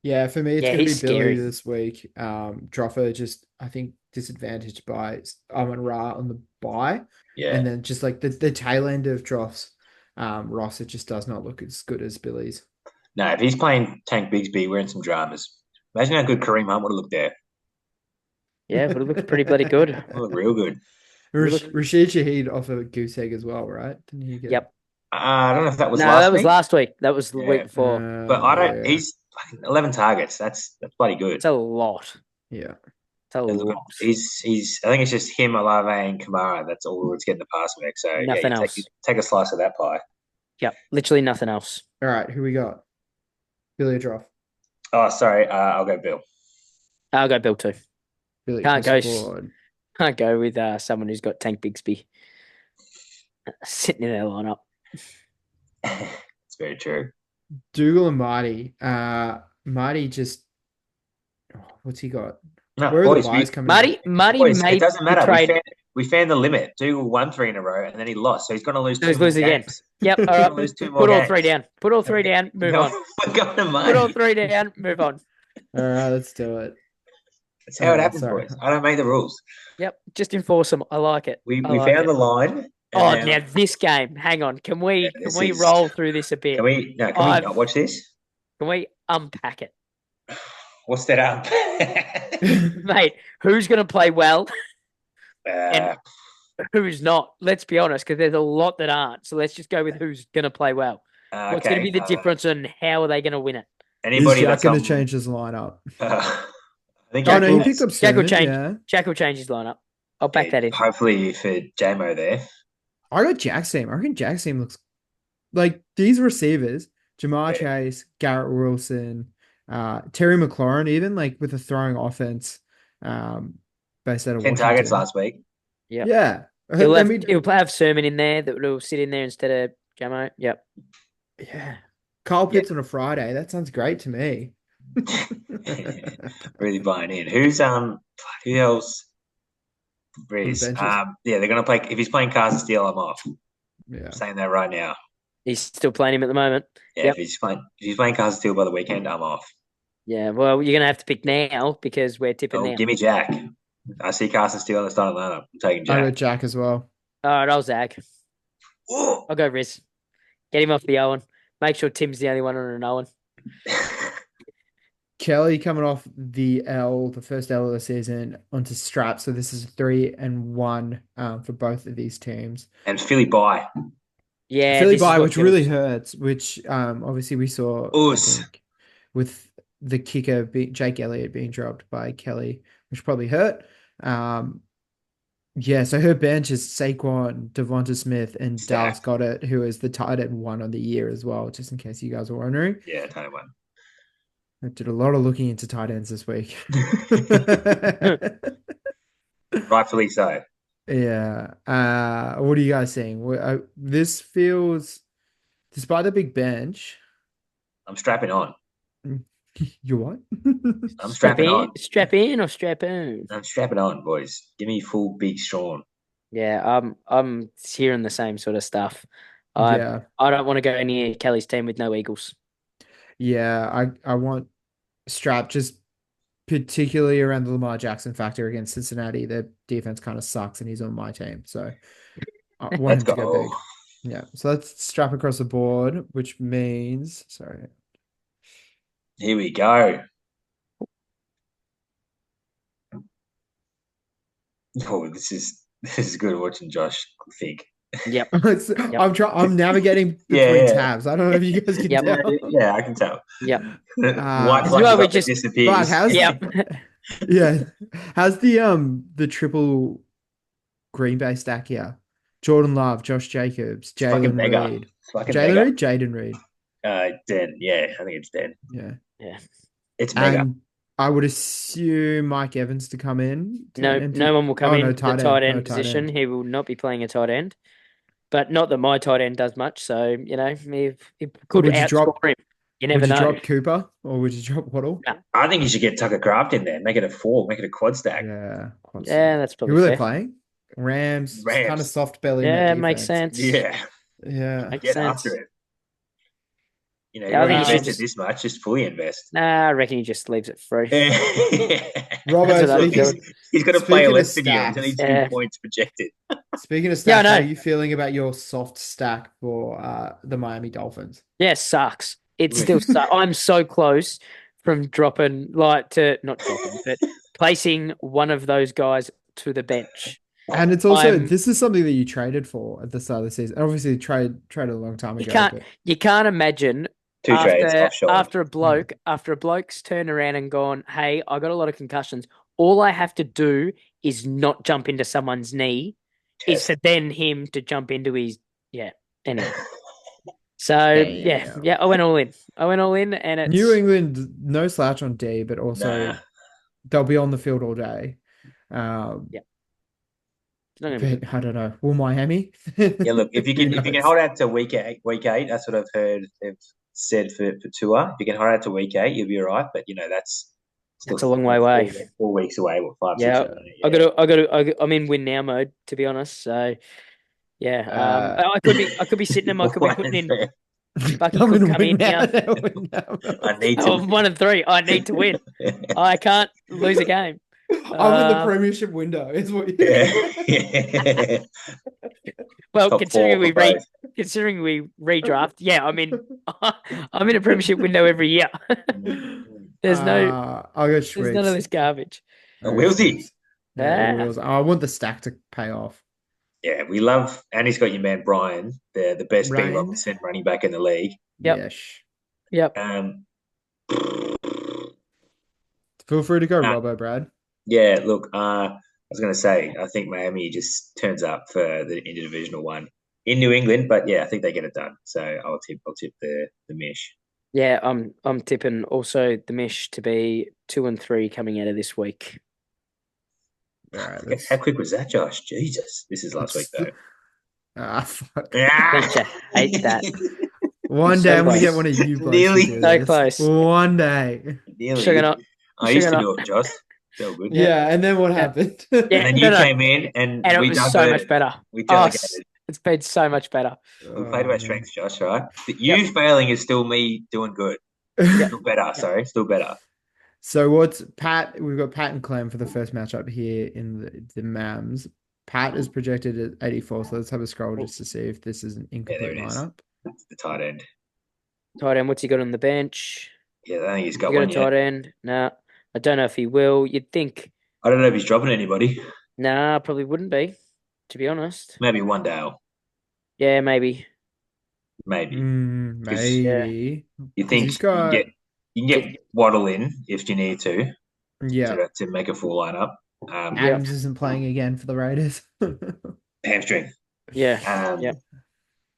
Yeah, for me, it's Yeah, going to be he's Billy scary. this week. Droffer just, I think, disadvantaged by Amon-Ra on the bye. Yeah, And then just like the tail end of Droff's Ross, it just does not look as good as Billy's. no, if he's playing Tank Bigsby, we're in some dramas. Imagine how good Kareem Hunt would have looked there. Yeah, but it looks pretty bloody good. It would look real good. Rashid Shaheed off a goose egg as well, right? Didn't he get? Yep. I don't know if that was No, last that was week, last week. That was the Yeah. week before. but I don't. Yeah. He's 11 targets. That's bloody good. It's a lot. Yeah. It's a And look, lot. he's. I think it's just him, Olave, and Kamara. That's all that's getting the pass back. So Nothing yeah, else. take a slice of that pie. Yep, literally nothing else. All right, who we got? Billy or Droff? Oh, sorry. I'll go Bill. I'll go Bill too. Billy Can't across go the board. Can't go with someone who's got Tank Bigsby sitting in their lineup. It's very true. Dougal and Marty. Marty just, what's he got? No, Where are boys, the buys coming? Marty boys, made it doesn't the matter. trade. We found the limit. Dougal won 3 in a row, and then he lost. So he's going to lose So 2 he's more losing again. games. Yep, all He's gonna right. lose 2 more Put all games. 3 down. Put all 3 down. Move on. We're going to money. Put all 3 down. Move on. All right, let's do it. That's how it Oh, happens, sorry. boys. I don't make the rules. Yep, just enforce them. I like it. We I like found it. the line. Oh, and now this game. Hang on. Can we this can we is- roll through this a bit? Can we not watch this? Can we unpack it, What's that up? mate? Who's going to play well? uh, Who's not? Let's be honest, because there's a lot that aren't. So let's just go with who's going to play well. What's going to be the difference, and how are they going to win it? Anybody Is Jack that's going on, to change his lineup? I think Oh, no, he will. picked up Jack will Sermon, change. yeah. Jack will change his lineup. I'll back that in. Hopefully for JMO there. I got Jack's team. I reckon Jack's team looks like these receivers, Jamar Yeah. Chase, Garrett Wilson, Terry McLaurin, even like with a throwing offense based out of 10 targets Washington. last week. Yep. Yeah. He'll I have, mean, he'll have Sermon in there that will sit in there instead of Jamo. Yep. yeah. Kyle Pitts on a Friday. That sounds great to me. Really buying in. Who else? Breeze. benches? Yeah, they're gonna play. If he's playing Crazzze Steele, I'm off. Yeah. I'm saying that right now. He's still playing him at the moment. Yeah, Yep. if he's playing Crazzze Steele by the weekend, I'm off. Yeah. Well, you're going to have to pick now because we're tipping Oh, now. give me Jack. I see Carson Steele on the starting lineup. I'm taking I Jack. got Jack as well. All right, I'll Zag. Ooh. I'll go Riz. Get him off the Owen. Make sure Tim's the only one on an Owen. Kelly coming off the first L of the season onto Strap. So this is 3-1 for both of these teams. And Philly bye. Yeah. Philly this is bye, what which kills. really hurts, which obviously we saw I Oos. think, with the kicker Jake Elliott being dropped by Kelly, which probably hurt. Yeah, so her bench is Saquon, Devonta Smith, and Dallas Stacked. Goddard, who is the tight end 1 on the year as well, just in case you guys were wondering. Yeah, 21. I did a lot of looking into tight ends this week. Rightfully so. Yeah. What are you guys saying? This feels, despite the big bench, I'm strapping on. you what? I'm Strap strapping in, on. strap in or strap in? I'm strapping on, boys. Give me full big Sean. Yeah, I'm hearing the same sort of stuff. I Yeah. I don't want to go near Kelly's team with no Eagles. Yeah, I want Strap just particularly around the Lamar Jackson factor against Cincinnati. Their defense kind of sucks and he's on my team. So I want Let's him to go go. big. Yeah. So let's strap across the board, which means sorry. Here we go. Oh, this is good watching Josh think. Yep. I'm navigating Yeah, between yeah. tabs. I don't know if you guys can Yep. tell. Yeah, I can tell. Yep. White This flashes why we up and just- Fuck, disappears. how's Yep. yeah? How's the triple Green Bay stack here? Jordan Love, Josh Jacobs, It's fucking Jalen mega. Reed. It's fucking Jalen mega. Reed? Jaden Reed. Den. Yeah, I think it's Den. Yeah. Yeah. It's mega. And I would assume Mike Evans to come in. No one will come no, into the tight tight end. end No, tight position. end. He will not be playing a tight end. But not that my tight end does much, so he could Would you outscore drop- him. You never Would you know. drop Cooper or would you drop Waddle? No. I think you should get Tucker Craft in there. Make it a 4. Make it a quad stack. Yeah. Yeah, that's Who probably were they fair. playing? Rams. Rams. Kind of soft belly. Yeah, in that makes defense. sense. Yeah. Yeah. Makes Get sense. after it. You know, Yeah, you I think already you should invested just- this much, just fully invest. Nah, I reckon he just leaves it free. Robbo, That's what I'd speaking, do. He's got to play Speaking of less than you. He's only stacks. 2 Yeah. points projected. speaking of Yeah, I stacks, how are know. you feeling about your soft stack for the Miami Dolphins? Yeah, sucks. It still sucks. I'm so close from dropping, not dropping, but placing one of those guys to the bench. And it's also I'm- this is something that you traded for at the start of the season. Obviously, traded a long time You ago. can't- but- You can't imagine 2 trades offshore. after a bloke's turned around and gone, hey, I got a lot of concussions. All I have to do is not jump into someone's knee, is for then him to jump into his anyway. So Damn. I went all in, and it's New England, no slouch on D, but also Nah. they'll be on the field all day. it's not gonna be good. But I don't know. Will Miami? Yeah, look, if you Who can knows? hold out to week eight, that's what I've heard they've said for Tua. If you can hold out to week 8, you'll be all right. But that's still That's a long way away. 4 weeks away. What 5, Yeah, 6? I don't know. I'm in win now mode, to be honest. So yeah, I could be sitting him. I could be putting in. Bucky I'm could in come win in now. now. Win now. I need to. Oh, 1 and 3. I need to win. I can't lose a game. I'm in the premiership window. Is what you Yeah. Well, Top 4 for both. considering we redraft, I'm in a premiership window every year. There's I'll go there's none of Schwitz. this garbage. Oh, Wilsey. Yeah, Ah. Wills. I want the stack to pay off. Yeah, we love, and he's got your man Brian, the best B Ryan. Robinson running back in the league. Yep. Yes. Yep. Feel free to go, Nah. Robbo, Brad. Yeah, look, I was going to say, I think Miami just turns up for the interdivisional one in New England, but yeah, I think they get it done. So I'll tip the Mish. Yeah, I'm tipping also the Mish to be 2 and 3 coming out of this week. All right. How quick was that, Josh? Jesus, this is last week though. Fuck. Don't you hate that? One So day I'm gonna close. get one of you blokes Nearly. to do So this. close. One day. Nearly. Sugar nut. I used to Sugar do it, Josh. So good. Yeah, and then what happened? Yeah. And then you No, no. came in and And we it was dug so the- much better. We Oh, delegated. it's been so much better. We played to our strengths, Josh, right? You failing is still me doing good. Still better, sorry. Still better. So what's Pat? We've got Pat and Clem for the first matchup here in the Mams. Pat is projected at 84, so let's have a scroll just to see if this is an incomplete there it is. lineup. It's the tight end. Tight end, what's he got on the bench? Yeah, I don't think he's You got got a one yet. tight end? No, I don't know if he will. You'd think, I don't know if he's dropping anybody. nah, probably wouldn't be, to be honest. Maybe one Dale. Yeah, maybe. Maybe. Maybe. You think he's got- you can get Waddle in if you need to Yeah. to make a full lineup. Adams isn't playing again for the Raiders. Hamstring. Yeah. Yeah.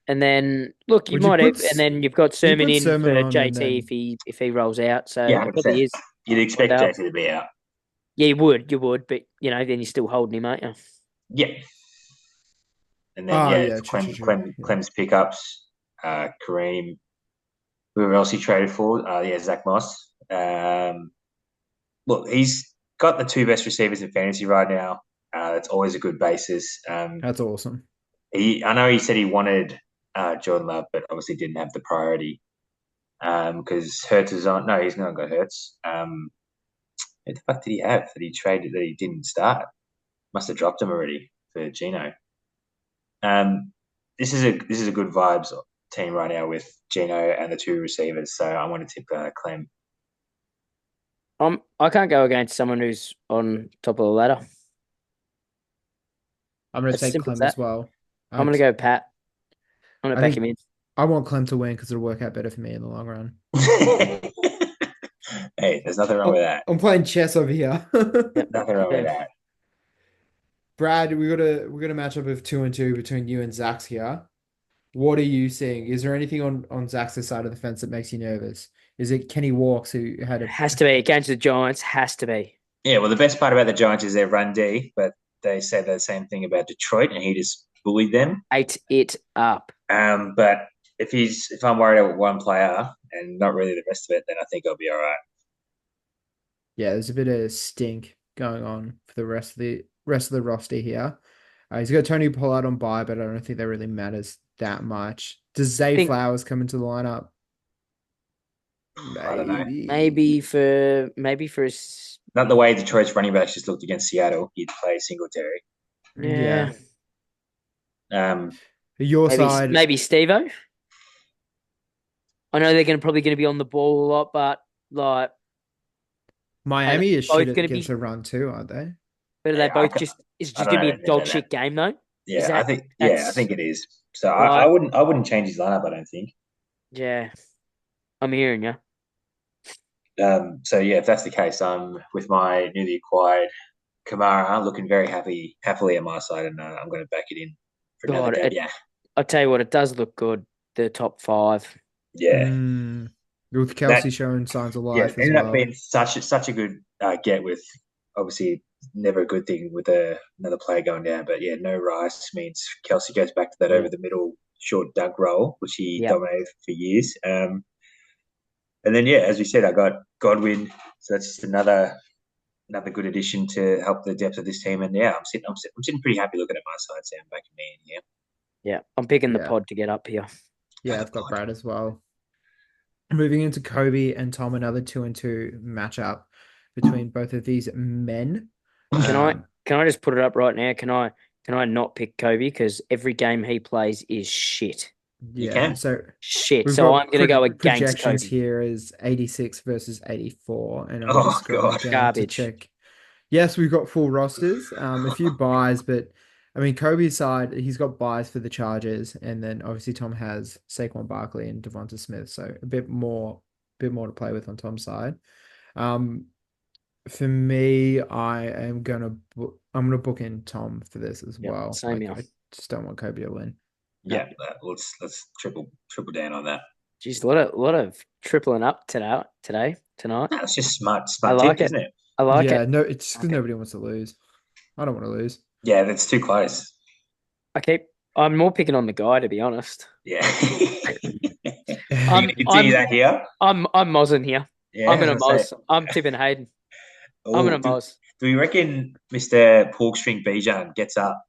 And then look, you Would you might put have, and then you've got Sermon put in Sermon for on and JT then- if he rolls out. So Yeah, it probably 100%. is. You'd expect Without- JT to be out. Yeah, you would, but then you're still holding him, aren't you? Yeah. And then Oh, yeah, it's true, true, true. Yeah. Clem's pickups, Kareem, whoever else he traded for. Zach Moss. Look, he's got the 2 best receivers in fantasy right now. That's always a good basis. That's awesome. I know he said he wanted Jordan Love, but obviously didn't have the priority because Hurts is on. No, he's not got Hurts. Who the fuck did he have that he traded that he didn't start? Must have dropped him already for Gino. This is a good vibes team right now with Gino and the 2 receivers. So I want to tip Clem. I can't go against someone who's on top of the ladder. I'm going to As take simple as Clem as that. well. I'm gonna go Pat. I'm gonna I back him think in. I want Clem to win because it'll work out better for me in the long run. Hey, there's nothing wrong with Oh, that. I'm playing chess over here. Yep. Nothing wrong with Yeah. that. Brad, we got a matchup of 2-2 between you and Zach's here. What are you seeing? Is there anything on Zach's side of the fence that makes you nervous? Is it Kenny Walks who had a Has to be against the Giants. Has to be. Yeah, well, the best part about the Giants is their run D, but they say the same thing about Detroit, and he just bullied them. Ate it up. But if I'm worried about one player and not really the rest of it, then I think I'll be all right. yeah, there's a bit of stink going on for the rest of the roster here. He's got Tony Pollard on bye, but I don't think that really matters that much. Does Zay Think- Flowers come into the lineup? I don't know. Maybe for Not the way Detroit's running backs just looked against Seattle. He'd play Singletary. yeah. Your Maybe side, maybe Steve-O. I know they're probably gonna be on the ball a lot, but like, Miami is both shit gonna against be- a run too, aren't they? but are Yeah, they both I just? It's I just don't gonna be know a if dog they're shit game though. Yeah, I think it is. So Right. I wouldn't change his lineup. I don't think. Yeah, I'm hearing you. So yeah, if that's the case, I'm with my newly acquired Kamara, looking very happily at my side, and I'm going to back it in for another God, game. Yeah, I'll tell you what, it does look good. The top 5. yeah. With Kelsey showing signs of Yeah, life it as ended up well. being such a good get with obviously never a good thing with another player going down. But yeah, no Rice means Kelsey goes back to that over the middle short dunk role, which he Yep. dominated for years. And then yeah, as we said, I got Godwin, so that's just another good addition to help the depth of this team. And yeah, I'm sitting pretty happy looking at my side, Sam, back in me in here. Yeah, I'm picking the Yeah. pod to get up here. Yeah, I've got Brad as well. Moving into Kobe and Tom, another 2-2 matchup between both of these men. Can I just put it up right now? Can I not pick Kobe because every game he plays is shit. You Yeah, can. so Shit. we've So got I'm gonna go against projections Kobe. here is 86 versus 84, and I'm Oh, just scrolling God. down Garbage. to check. Yes, we've got full rosters, a few buys, but I mean Kobe's side, he's got buys for the Chargers, and then obviously Tom has Saquon Barkley and Devonta Smith, so a bit more to play with on Tom's side. For me, I'm gonna book in Tom for this as Yep, well. same here. I just don't want Kobe to win. Yeah, let's triple down on that. Jeez, a lot of tripling up tonight. That's just smart I like tip, it. isn't it? I like Yeah, it. no, it's because Okay. nobody wants to lose. I don't want to lose. Yeah, that's too close. I'm more picking on the guy to be honest. Yeah. I'm- you continue that here? I'm mozzing here. Yeah, I'm gonna I was gonna moz. say, I'm tipping Hayden. oh, I'm gonna do, moz. do we reckon Mr. Porkstring Bijan gets up?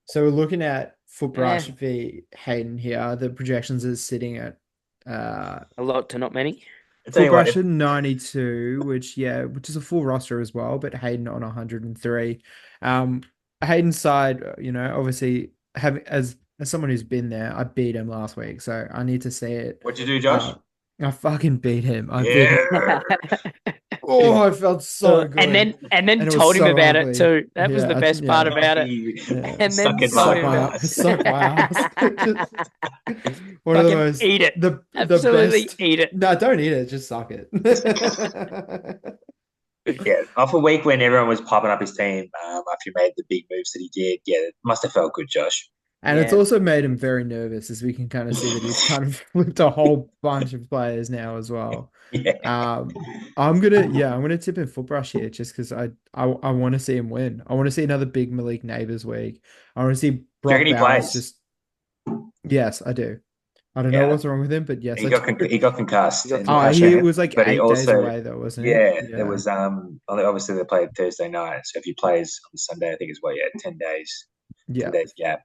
So we're looking at Footbrush Yeah. v Hayden here. The projections is sitting at A lot to not many. I tell you what, Footbrush at 92, which is a full roster as well, but Hayden on 103. Hayden's side, obviously as someone who's been there, I beat him last week, so I need to see it. what'd you do, Josh? I fucking beat him. I beat him. Yeah. Oh, I felt so good. and then And it was told him so about ugly. it too. That was the Yeah, best yeah. part about it. Yeah. And then Suck it, told my him about it. ass. Suck my ass. One of the Fucking most eat it. the Absolutely best. eat it. No, don't eat it. Just suck it. Yeah, off a week when everyone was popping up his team after he made the big moves that he did. Yeah, it must have felt good, Josh. And it's Yeah. also made him very nervous, as we can kind of see that he's kind of flipped a whole bunch of players now as well. Yeah. I'm gonna tip in Footbrush here just because I want to see him win. I want to see another big Malik Neighbors week. I want to see Brock reckon he Bowers plays? just. Yes, I do. I don't Yeah. know what's wrong with him, but yes, He I got do. he got concussed. He got in Oh, last he game, was like but 8 he days also away though, wasn't he? yeah, it was obviously they played Thursday night, so if he plays on Sunday, I think it's 10 days. Yeah. 10 days gap.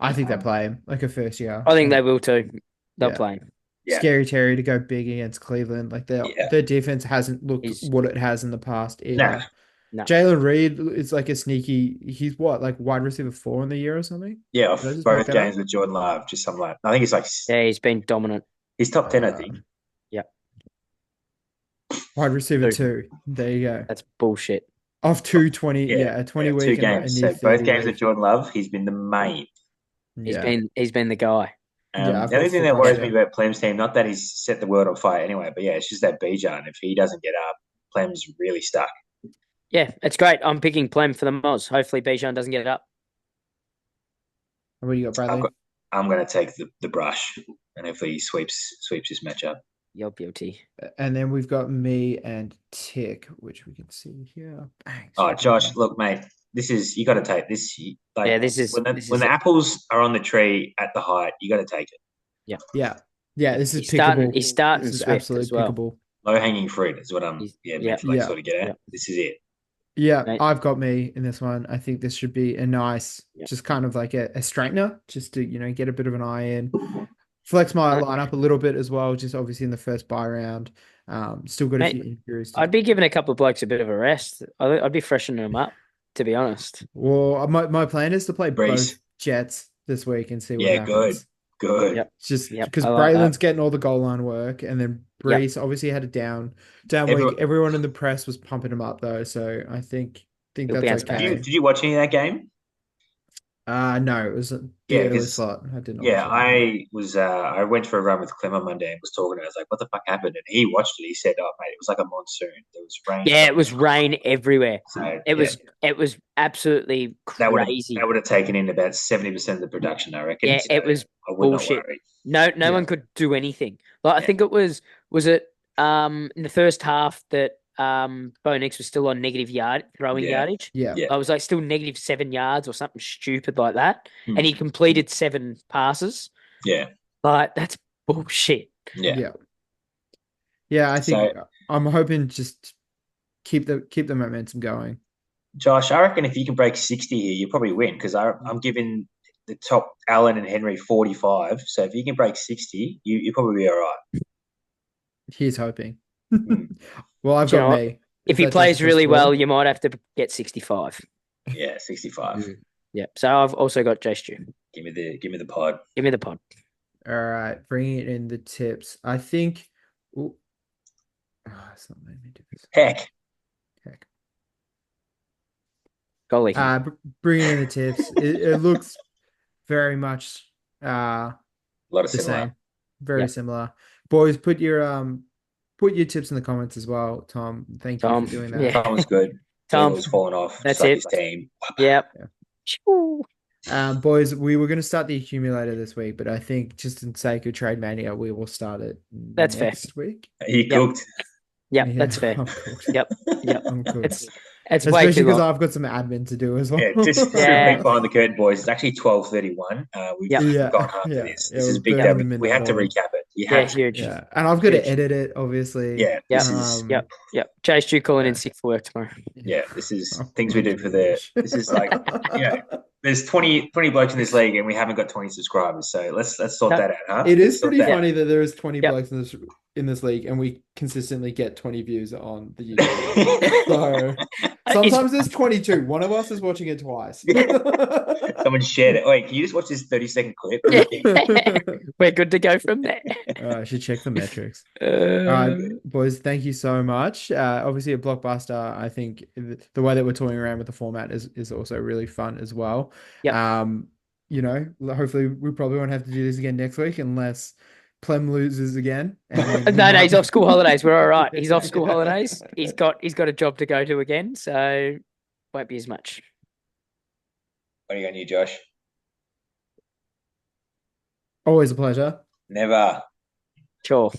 I think they play him like a first year. I think they will too. They'll Yeah. play him. Yeah. Scary Terry to go big against Cleveland. Like their defense hasn't looked He's- what it has in the past either. No. Jalen Reed is like a sneaky. He's what, like wide receiver 4 in the year or something? Yeah, off Did I just make both that games up? with Jordan Love, just something like I think he's like Yeah, he's been dominant. he's top 10, I think. Wide receiver Dude. 2. There you go. That's bullshit. Of 220, Yeah, a 20 2 week and a games. new So both 30 games with week. Jordan Love, he's been the main. Yeah. He's been the guy. Yeah, I've The only got thing that football worries there. me about Plem's team, not that he's set the world on fire anyway, but yeah, it's just that Bijan. If he doesn't get up, Plem's really stuck. Yeah, it's great. I'm picking Plem for the Moz. Hopefully Bijan doesn't get up. What do you got, Bradley? I'm going to take the brush, and hopefully he sweeps this matchup. You're guilty. And then we've got me and Tick, which we can see here. Bang. Oh, Josh, look, mate, you got to take this. Like, Yeah, this is when the apples are on the tree at the height, you got to take it. Yeah. Yeah, this is He's starting. pickable. He's starting This is Swift absolutely as well. pickable. Low hanging fruit is what I'm sort of get at. Yep. This is it. Yeah, Right. I've got me in this one. I think this should be a nice, just kind of like a straightener, just to, get a bit of an eye in. Flex my lineup a little bit as well, just obviously in the first buy round. Still got a few injuries. I'd be giving a couple of blokes a bit of a rest. I'd be freshening them up, to be honest. Well, my plan is to play Breeze. both Jets this week and see what happens. Good. Yep. Just Yep, because I like Braylon's that. getting all the goal line work, and then Breeze obviously had a down Everyone- week. Everyone in the press was pumping him up though, so I think He'll bounce that's back. okay. Did you watch any of that game? No, it was the early 'cause- slot. I didn't. Yeah, I was. I went for a run with Clem on Monday and was talking to him. I was like, "What the fuck happened?" And he watched it. He said, "Oh, mate, it was like a monsoon. There was rain." Yeah, it was rain everywhere. So, It was absolutely crazy. That would have taken in about 70% of the production, I reckon. Yeah, So it was I would bullshit. not worry. No one could do anything. Like I think it was it in the first half that Bo Nix was still on negative throwing yardage. Yeah. I was like still negative 7 yards or something stupid like that. Hmm. And he completed 7 passes. Yeah. Like that's bullshit. Yeah. I think I'm hoping just keep the momentum going. Josh, I reckon if you can break 60 here, you probably win because I'm giving the top Allen and Henry 45. So if you can break 60, you probably be all right. He's hoping. Well, I've got me. If he plays really well, you might have to get 65. Yeah, 65. Yeah. So I've also got J Stew. Give me the pod. Give me the pod. All right, bringing in the tips. I think. It's not letting me do this. Heck. Golly. Bringing in the tips. It looks very much A lot of the similar. same. Very similar. Boys, put your tips in the comments as well, Tom. Thank you for doing that. Yeah. Tom was good. Tom was falling off. That's like it. his team. Yep. Boys, we were going to start the accumulator this week, but I think just in sake of Trade Mania, we will start it next week. He cooked. Yep, Yeah, that's fair. I'm cooked. Yep. I'm cooked. It's way Especially too because long. I've got some admin to do as well. Yeah, just peek behind the curtain, boys. It's actually 12:31. We've gone after this. This is big. We had to recap it. Huge. Yeah, and I've got to edit it, obviously. Yeah, this is. Yep. Jay Stu calling in sick for work tomorrow. Yeah, this is things we do for the. This is like, there's 20 blokes in this league, and we haven't got 20 subscribers. So let's sort that out, huh? It is pretty funny that there is 20 blokes in this league, and we consistently get 20 views on the YouTube. So sometimes there's 22. One of us is watching it twice. Someone shared it. Wait, can you just watch this 30-second clip? We're good to go from there. I should check the metrics. All right, boys, thank you so much. Obviously, a blockbuster. I think the way that we're toying around with the format is also really fun as well. Yep. Hopefully, we probably won't have to do this again next week unless Clem loses again. No, he's off school holidays. We're all right. He's off school holidays. He's got a job to go to again, so won't be as much. What are you going to do, Josh? Always a pleasure. Never. Sure.